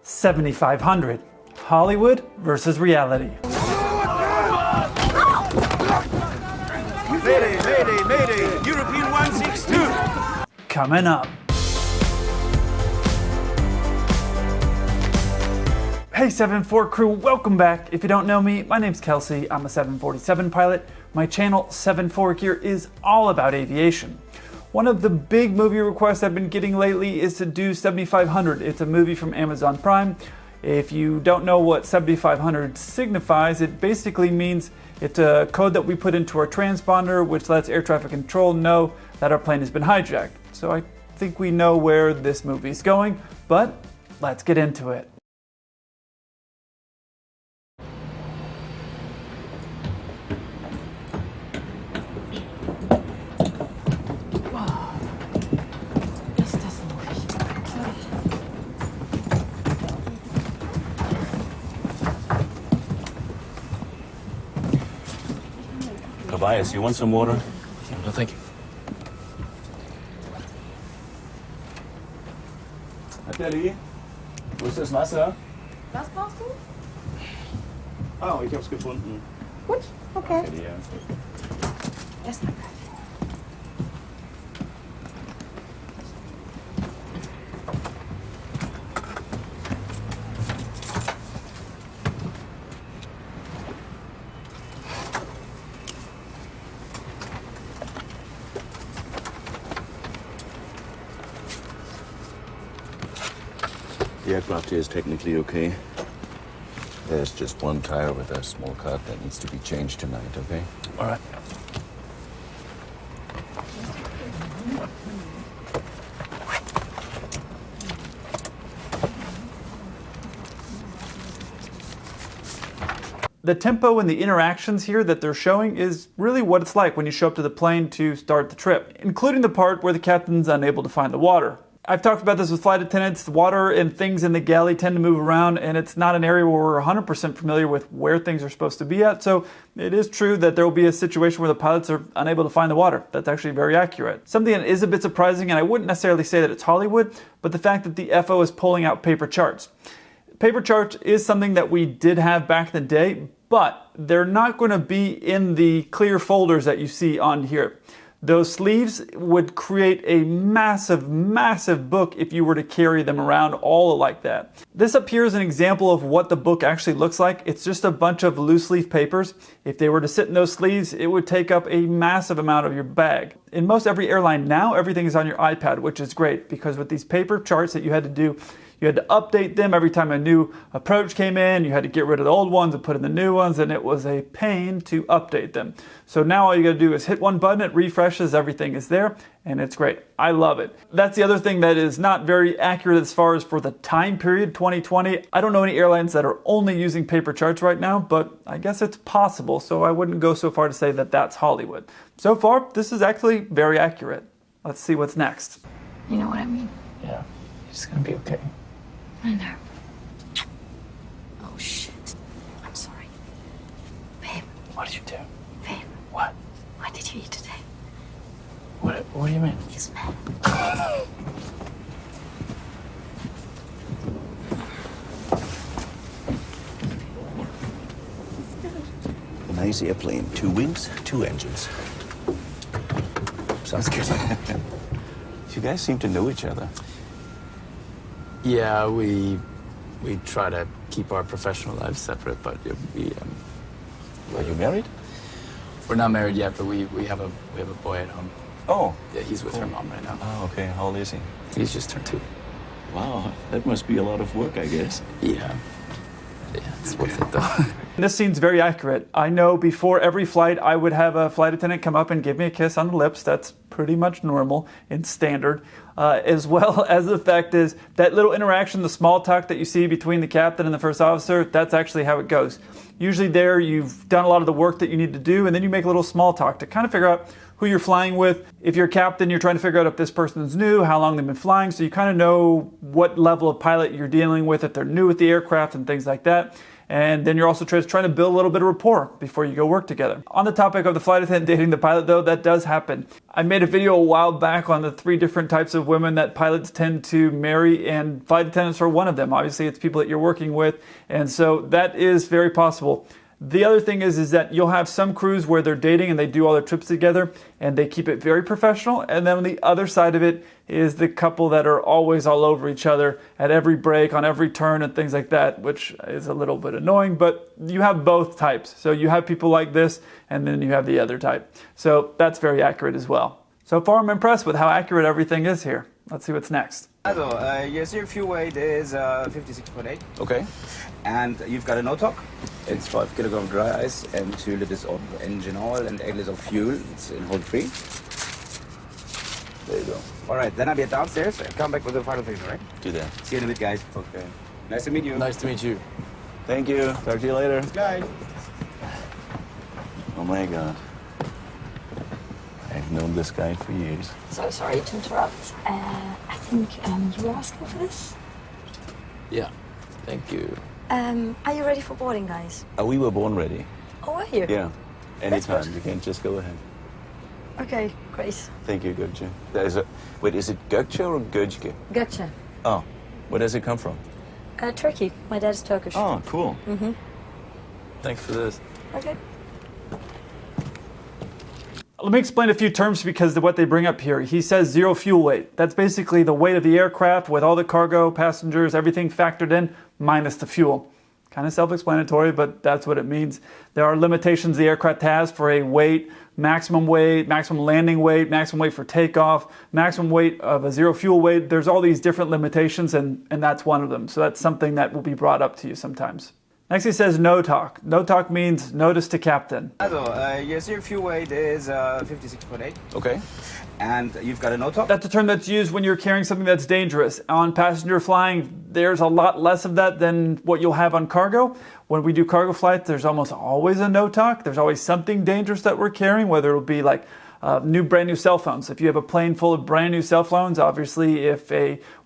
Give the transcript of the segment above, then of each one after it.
7,500. Hollywood versus reality. Mayday, mayday, mayday! European 162! Coming up. Hey 7-4 crew, welcome back. If you don't know me, my name's Kelsey. I'm a 747 pilot. My channel 7-4 Gear is all about aviation. One of the big movie requests I've been getting lately is to do 7,500. It's a movie from Amazon Prime. If you don't know what 7,500 signifies, it basically means it's a code that we put into our transponder which lets air traffic control know that our plane has been hijacked. So I think we know where this movie is going, but let's get into it. Tobias, you want some water? No, thank you. Nathalie, wo ist das Wasser? Was brauchst du? Oh, ich hab's gefunden. Gut, okay. Okay, ja. Erstmal. The aircraft here is technically okay. There's just one tire with a small cut that needs to be changed tonight, okay? All right. The tempo and the interactions here that they're showing is really what it's like when you show up to the plane to start the trip, including the part where the captain's unable to find the water. I've talked about this with flight attendants. The water and things in the galley tend to move around, and it's not an area where we're 100% familiar with where things are supposed to be at. So it is true that there will be a situation where the pilots are unable to find the water. That's actually very accurate. Something that is a bit surprising, and I wouldn't necessarily say that it's Hollywood, but the fact that the FO is pulling out paper charts. Paper charts is something that we did have back in the day, but they're not going to be in the clear folders that you see on here. Those sleeves would create a massive, massive book if you were to carry them around all like that. This up here is an example of what the book actually looks like. It's just a bunch of loose leaf papers. If they were to sit in those sleeves, it would take up a massive amount of your bag. In most every airline now, everything is on your iPad, which is great because with these paper charts that you had to do, you had to update them every time a new approach came in. You had to get rid of the old ones and put in the new ones, and it was a pain to update them. So now all you gotta do is hit one button, it refreshes, everything is there, and it's great. I love it. That's the other thing that is not very accurate as far as for the time period, 2020. I don't know any airlines that are only using paper charts right now, but I guess it's possible, so I wouldn't go so far to say that that's Hollywood. So far, this is actually very accurate. Let's see what's next. You know what I mean? Yeah, it's gonna be okay. I know. Oh shit. I'm sorry. Babe. What did you do? Babe. What? What did you eat today? What do you mean? Kiss me. A nice airplane. 2 wings, 2 engines. Sounds good. You guys seem to know each other. Yeah, we try to keep our professional lives separate, but Are you married? we're not married yet. But we have a boy at home. Oh. Yeah, he's with her mom right now. Oh, okay. How old is he? He's just turned 2. Wow, that must be a lot of work, I guess. Yeah, it's worth it though. This scene's very accurate. I know before every flight, I would have a flight attendant come up and give me a kiss on the lips. That's pretty much normal and standard. As well as the fact is that little interaction, the small talk that you see between the captain and the first officer, that's actually how it goes. Usually there, you've done a lot of the work that you need to do, and then you make a little small talk to kind of figure out who you're flying with. If you're a captain, you're trying to figure out if this person's new, how long they've been flying, so you kind of know what level of pilot you're dealing with, if they're new with the aircraft and things like that. And then you're also just trying to build a little bit of rapport before you go work together. On the topic of the flight attendant dating the pilot though, that does happen. I made a video a while back on the 3 different types of women that pilots tend to marry, and flight attendants are one of them. Obviously it's people that you're working with, and so that is very possible. The other thing is that you'll have some crews where they're dating and they do all their trips together and they keep it very professional. And then on the other side of it is the couple that are always all over each other at every break, on every turn and things like that, which is a little bit annoying, but you have both types. So you have people like this and then you have the other type. So that's very accurate as well. So far I'm impressed with how accurate everything is here. Let's see what's next. Also, your zero fuel weight is 56.8. Okay. And you've got a no-talk. It's 5 kilogram dry ice and 2 liters of engine oil and 8 liters of fuel. It's in hold free. There you go. All right, then I'll be downstairs and come back with the final things, all right? Do that. See you in a bit, guys. Okay. Nice to meet you. Nice to meet you. Thank you. Talk to you later. Guys. Oh my God. I've known this guy for years. So sorry to interrupt. I think you were asking for this. Yeah, thank you. Are you ready for boarding, guys? We were born ready. Oh, are you? Yeah. Anytime. good. You can just go ahead. Okay, great. Thank you, Gökçe. Wait, is it Gökçe or Gökçe? Gotcha. Oh, where does it come from? Turkey. My dad is Turkish. Oh, cool. Thanks for this. Okay. Let me explain a few terms because of what they bring up here. He says zero fuel weight. That's basically the weight of the aircraft with all the cargo, passengers, everything factored in, minus the fuel. Kind of self-explanatory, but that's what it means. There are limitations the aircraft has for a weight, maximum landing weight, maximum weight for takeoff, maximum weight of a zero fuel weight. There's all these different limitations, and that's one of them. So that's something that will be brought up to you sometimes. Next he says no talk. No talk means notice to captain. Also, your zero fuel weight is 56.8. Okay. And you've got a no-talk. That's a term that's used when you're carrying something that's dangerous. On passenger flying, there's a lot less of that than what you'll have on cargo. When we do cargo flights, there's almost always a no talk. There's always something dangerous that we're carrying, whether it'll be like brand new cell phones. If you have a plane full of brand new cell phones, obviously if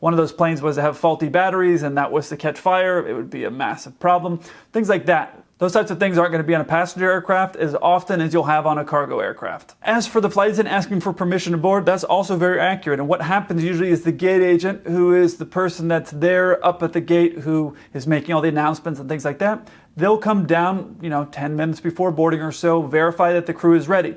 one of those planes was to have faulty batteries and that was to catch fire, it would be a massive problem. Things like that. Those types of things aren't going to be on a passenger aircraft as often as you'll have on a cargo aircraft. As for the flight attendant asking for permission to board, that's also very accurate. And what happens usually is the gate agent, who is the person that's there up at the gate who is making all the announcements and things like that, they'll come down, 10 minutes before boarding or so, verify that the crew is ready.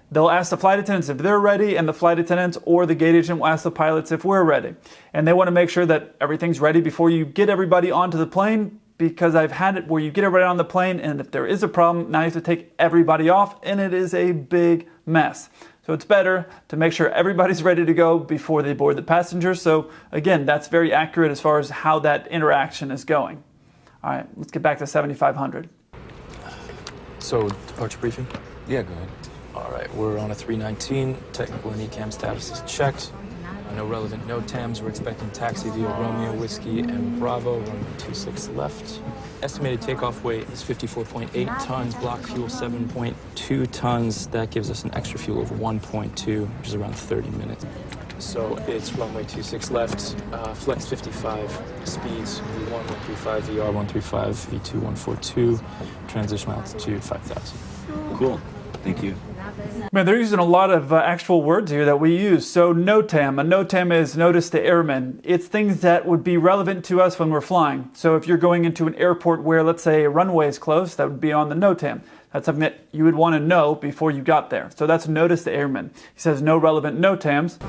They'll ask the flight attendants if they're ready, and the flight attendants or the gate agent will ask the pilots if we're ready. And they want to make sure that everything's ready before you get everybody onto the plane, because I've had it where you get everybody on the plane, and if there is a problem, now you have to take everybody off, and it is a big mess. So it's better to make sure everybody's ready to go before they board the passengers. So again, that's very accurate as far as how that interaction is going. All right, let's get back to 7500. So, departure briefing? Yeah, go ahead. All right, we're on a 319. Technical and ECAM status is checked. No relevant NOTAMs. We're expecting taxi via Romeo Whiskey and Bravo, runway 26 left. Estimated takeoff weight is 54.8 tons, block fuel 7.2 tons. That gives us an extra fuel of 1.2, which is around 30 minutes. So it's runway 26 left, flex 55, speeds V1 135, VR 135, V2 142, transition altitude 5,000. Cool. Thank you. Man, they're using a lot of actual words here that we use. So NOTAM. A NOTAM is notice to airmen. It's things that would be relevant to us when we're flying. So if you're going into an airport where, let's say, a runway is closed, that would be on the NOTAM. That's something that you would want to know before you got there. So that's notice to airmen. He says no relevant NOTAMs.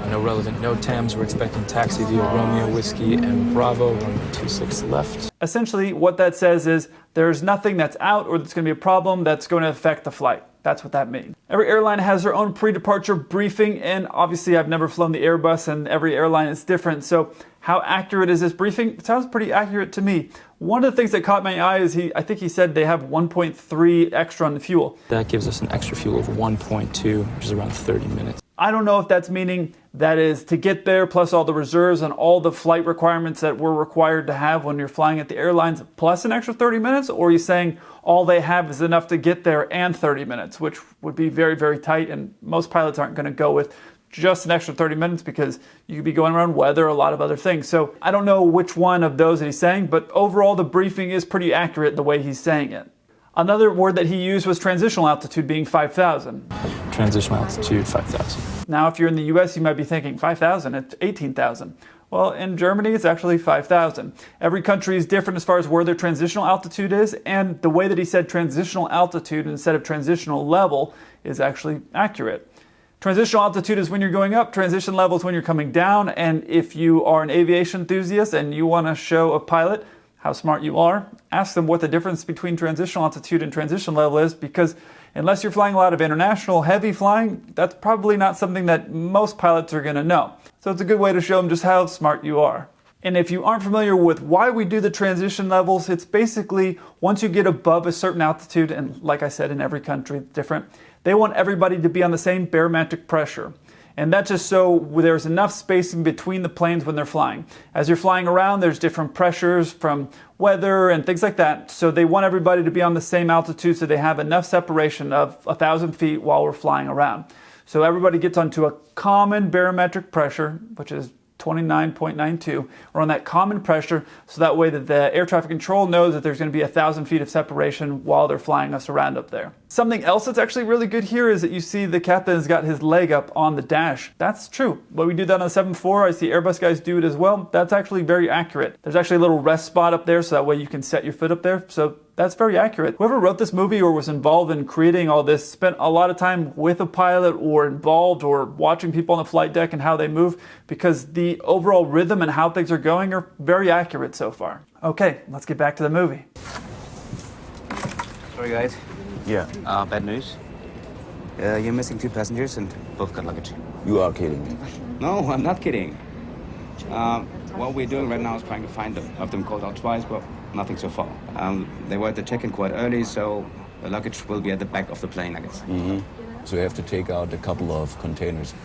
No relevant NOTAMs. We're expecting taxi via Romeo Whiskey and Bravo, runway 26 left. Essentially, what that says is there's nothing that's out or that's going to be a problem that's going to affect the flight. That's what that means. Every airline has their own pre-departure briefing, and obviously I've never flown the Airbus and every airline is different. So how accurate is this briefing? It sounds pretty accurate to me. One of the things that caught my eye is I think he said they have 1.3 extra on the fuel. That gives us an extra fuel of 1.2, which is around 30 minutes. I don't know if that's meaning that is to get there plus all the reserves and all the flight requirements that we're required to have when you're flying at the airlines plus an extra 30 minutes, or he's saying all they have is enough to get there and 30 minutes, which would be very, very tight, and most pilots aren't going to go with just an extra 30 minutes because you could be going around weather, a lot of other things. So I don't know which one of those that he's saying, but overall the briefing is pretty accurate the way he's saying it. Another word that he used was transitional altitude being 5,000. Transitional altitude, 5,000. Now, if you're in the US, you might be thinking 5,000, it's 18,000. Well, in Germany, it's actually 5,000. Every country is different as far as where their transitional altitude is, and the way that he said transitional altitude instead of transitional level is actually accurate. Transitional altitude is when you're going up, transition level is when you're coming down, and if you are an aviation enthusiast and you want to show a pilot how smart you are, ask them what the difference between transitional altitude and transition level is, because unless you're flying a lot of international heavy flying, that's probably not something that most pilots are going to know. So it's a good way to show them just how smart you are. And if you aren't familiar with why we do the transition levels, it's basically once you get above a certain altitude, and like I said, in every country it's different, they want everybody to be on the same barometric pressure. And that's just so there's enough spacing between the planes when they're flying. As you're flying around, there's different pressures from weather and things like that. So they want everybody to be on the same altitude so they have enough separation of 1,000 feet while we're flying around. So everybody gets onto a common barometric pressure, which is 29.92. We're on that common pressure, so that way that the air traffic control knows that there's going to be 1,000 feet of separation while they're flying us around up there. Something else that's actually really good here is that you see the captain has got his leg up on the dash. That's true. When we do that on the 7.4, I see Airbus guys do it as well. That's actually very accurate. There's actually a little rest spot up there, so that way you can set your foot up there. So that's very accurate. Whoever wrote this movie or was involved in creating all this spent a lot of time with a pilot or involved or watching people on the flight deck and how they move, because the overall rhythm and how things are going are very accurate so far. Okay, let's get back to the movie. Sorry, guys. Yeah. Bad news. You're missing 2 passengers and both got luggage. You are kidding me. No, I'm not kidding. What we're doing right now is trying to find them. I've them called out twice, but nothing so far. They were at the check-in quite early, so the luggage will be at the back of the plane, I guess. Mm-hmm. So you have to take out a couple of containers.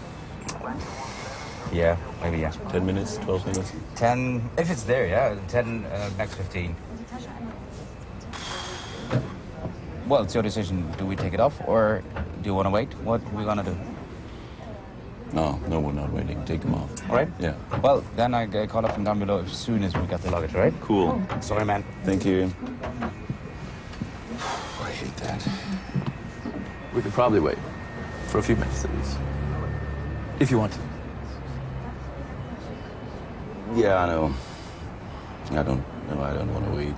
Yeah, maybe, yeah. 10 minutes, 12 minutes? 10, if it's there, yeah. 10, max 15. Well, it's your decision. Do we take it off, or do you want to wait? What are we going to do? No, we're not waiting. Take them off. All right? Yeah. Well, then I call up from down below as soon as we got the luggage, all right? Cool. Sorry, man. Thank you. I hate that. We could probably wait for a few minutes at least, if you want to. Yeah, I know. I don't want to wait.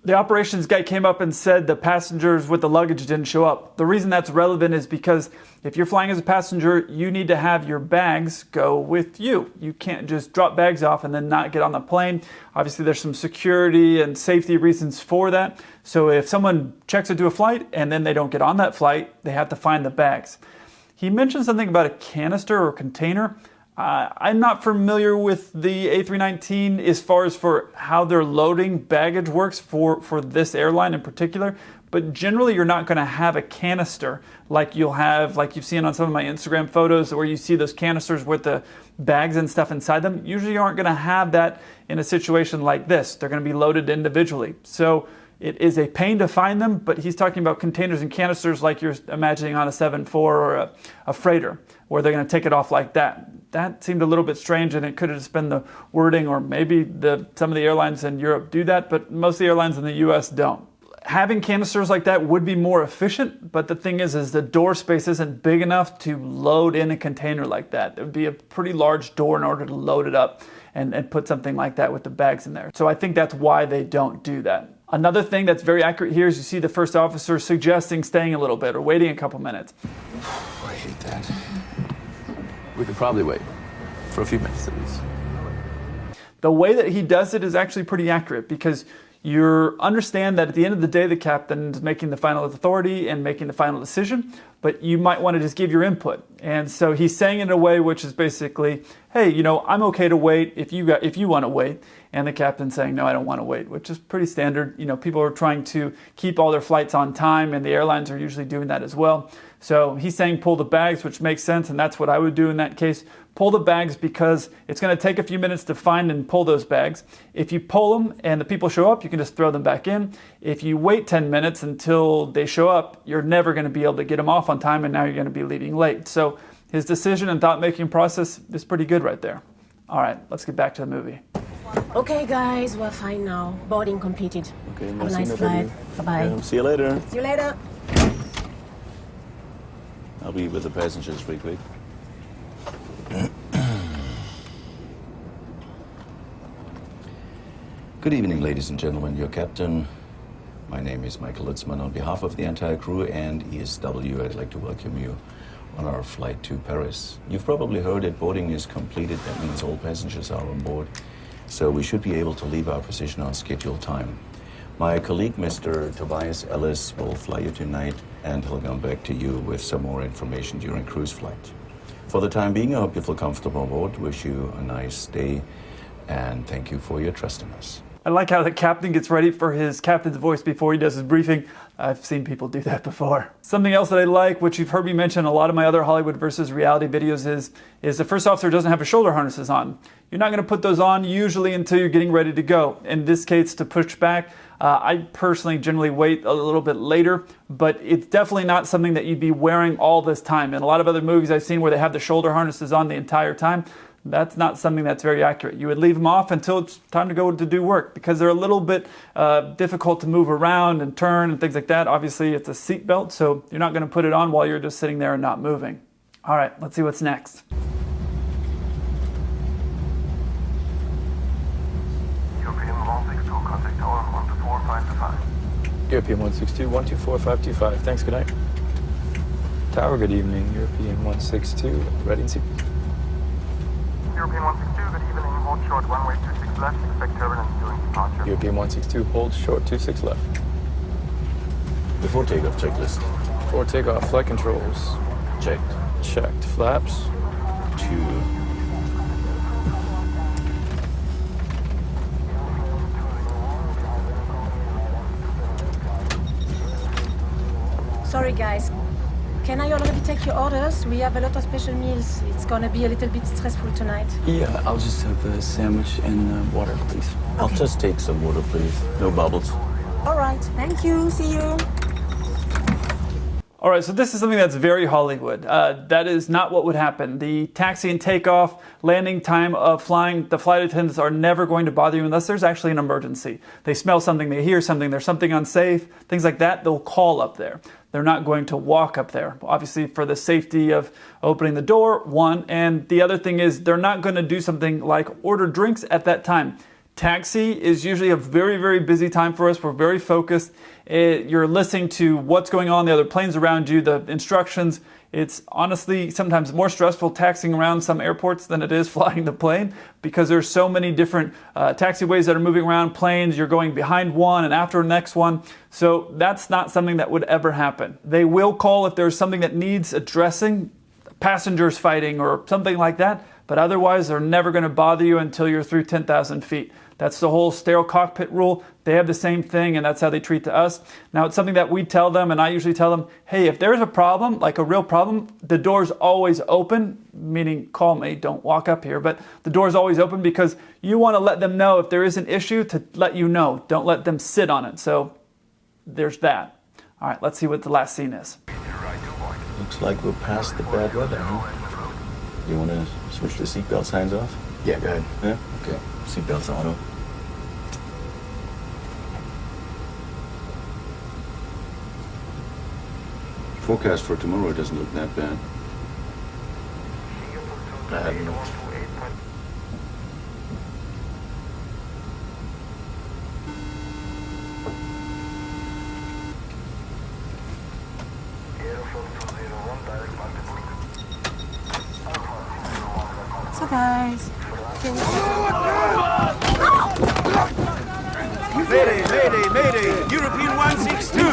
The operations guy came up and said the passengers with the luggage didn't show up. The reason that's relevant is because if you're flying as a passenger, you need to have your bags go with you. You can't just drop bags off and then not get on the plane. Obviously, there's some security and safety reasons for that. So if someone checks into a flight and then they don't get on that flight, they have to find the bags. He mentioned something about a canister or container. I'm not familiar with the A319 as far as for how their loading baggage works for this airline in particular, but generally you're not going to have a canister like you'll have, like you've seen on some of my Instagram photos where you see those canisters with the bags and stuff inside them. Usually you aren't going to have that in a situation like this. They're going to be loaded individually. So it is a pain to find them, but he's talking about containers and canisters like you're imagining on a 7.4 or a freighter, where they're going to take it off like that. That seemed a little bit strange, and it could have just been the wording, or maybe some of the airlines in Europe do that, but most of the airlines in the US don't. Having canisters like that would be more efficient, but the thing is the door space isn't big enough to load in a container like that. It would be a pretty large door in order to load it up and put something like that with the bags in there. So I think that's why they don't do that. Another thing that's very accurate here is you see the first officer suggesting staying a little bit or waiting a couple minutes. I hate that. We could probably wait for a few minutes at least. The way that he does it is actually pretty accurate, because you understand that at the end of the day, the captain is making the final authority and making the final decision, but you might want to just give your input. And so he's saying it in a way which is basically, hey, I'm okay to wait if you want to wait. And the captain's saying, no, I don't want to wait, which is pretty standard. People are trying to keep all their flights on time, and the airlines are usually doing that as well. So he's saying pull the bags, which makes sense, and that's what I would do in that case. Pull the bags because it's going to take a few minutes to find and pull those bags. If you pull them and the people show up, you can just throw them back in. If you wait 10 minutes until they show up, you're never going to be able to get them off on time, and now you're going to be leaving late. So His decision and thought-making process is pretty good right there. All right, let's get back to the movie. Okay, guys, we're fine now. Boarding completed. Okay, Have a nice flight. Bye-bye. See you later. See you later. I'll be with the passengers real quick. Good evening, ladies and gentlemen. Your captain. My name is Michael Lutzman. On behalf of the entire crew and ESW, I'd like to welcome you on our flight to Paris. You've probably heard that boarding is completed. That means all passengers are on board. So we should be able to leave our position on scheduled time. My colleague, Mr. Tobias Ellis, will fly you tonight, and he'll come back to you with some more information during cruise flight. For the time being, I hope you feel comfortable on board. Wish you a nice day, and thank you for your trust in us. I like how the captain gets ready for his captain's voice before he does his briefing. I've seen people do that before. Something else that I like, which you've heard me mention in a lot of my other Hollywood versus reality videos, is the first officer doesn't have his shoulder harnesses on. You're not going to put those on usually until you're getting ready to go. In this case, to push back, I personally generally wait a little bit later, but it's definitely not something that you'd be wearing all this time. In a lot of other movies I've seen where they have the shoulder harnesses on the entire time, that's not something that's very accurate. You would leave them off until it's time to go to do work because they're a little bit difficult to move around and turn and things like that. Obviously, it's a seat belt, so you're not going to put it on while you're just sitting there and not moving. All right, let's see what's next. European 162, contact tower 124525. European 162, 124525. Thanks, good night. Tower, good evening. European 162, ready and seat. European 162, good evening. Hold short, runway 26 left. Expect turbulence during departure. European 162, hold short, 26 left. Before takeoff checklist. Before takeoff, flight controls. Checked. Checked. Flaps. 2. Sorry, guys. Can I already take your orders? We have a lot of special meals. It's gonna be a little bit stressful tonight. Yeah, I'll just have a sandwich and water, please. I'll just take some water, please. No bubbles. All right. Thank you. See you. All right, so this is something that's very Hollywood. That is not what would happen. The taxi and takeoff, landing time of flying, the flight attendants are never going to bother you unless there's actually an emergency. They smell something, they hear something, there's something unsafe, things like that, they'll call up there. They're not going to walk up there, obviously for the safety of opening the door, one, and the other thing is they're not going to do something like order drinks at that time. Taxi is usually a very, very busy time for us. We're very focused. You're listening to what's going on, the other planes around you, the instructions. It's honestly sometimes more stressful taxiing around some airports than it is flying the plane because there's so many different taxiways that are moving around, planes. You're going behind one and after the next one. So that's not something that would ever happen. They will call if there's something that needs addressing, passengers fighting or something like that. But otherwise, they're never going to bother you until you're through 10,000 feet. That's the whole sterile cockpit rule. They have the same thing, and that's how they treat to us. Now, it's something that we tell them, and I usually tell them, hey, if there's a problem, like a real problem, the door's always open, meaning call me, don't walk up here, but the door's always open because you want to let them know if there is an issue to let you know. Don't let them sit on it. So there's that. All right, let's see what the last scene is. Looks like we're past the bad weather, huh? You want to switch the seatbelt signs off? Yeah, go ahead. Yeah? Okay. Seatbelts auto. Forecast for tomorrow doesn't look that bad. I have no. So, guys. Mayday, mayday, mayday! European 162!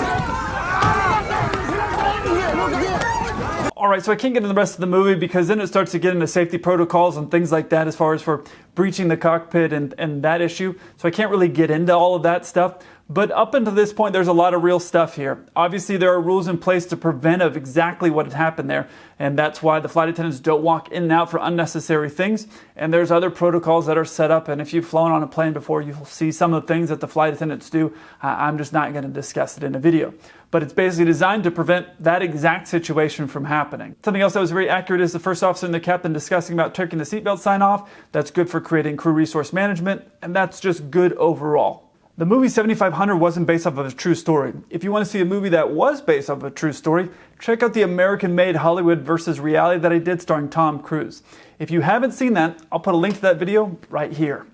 All right, so I can't get into the rest of the movie because then it starts to get into safety protocols and things like that as far as for breaching the cockpit and that issue. So I can't really get into all of that stuff. But up until this point, there's a lot of real stuff here. Obviously, there are rules in place to prevent of exactly what had happened there, and that's why the flight attendants don't walk in and out for unnecessary things. And there's other protocols that are set up, and if you've flown on a plane before, you'll see some of the things that the flight attendants do. I'm just not going to discuss it in a video. But it's basically designed to prevent that exact situation from happening. Something else that was very accurate is the first officer and the captain discussing about taking the seatbelt sign off. That's good for creating crew resource management, and that's just good overall. The movie 7500 wasn't based off of a true story. If you want to see a movie that was based off of a true story, check out the American-made Hollywood versus reality that I did starring Tom Cruise. If you haven't seen that, I'll put a link to that video right here.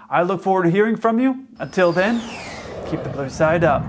I look forward to hearing from you. Until then, keep the blue side up.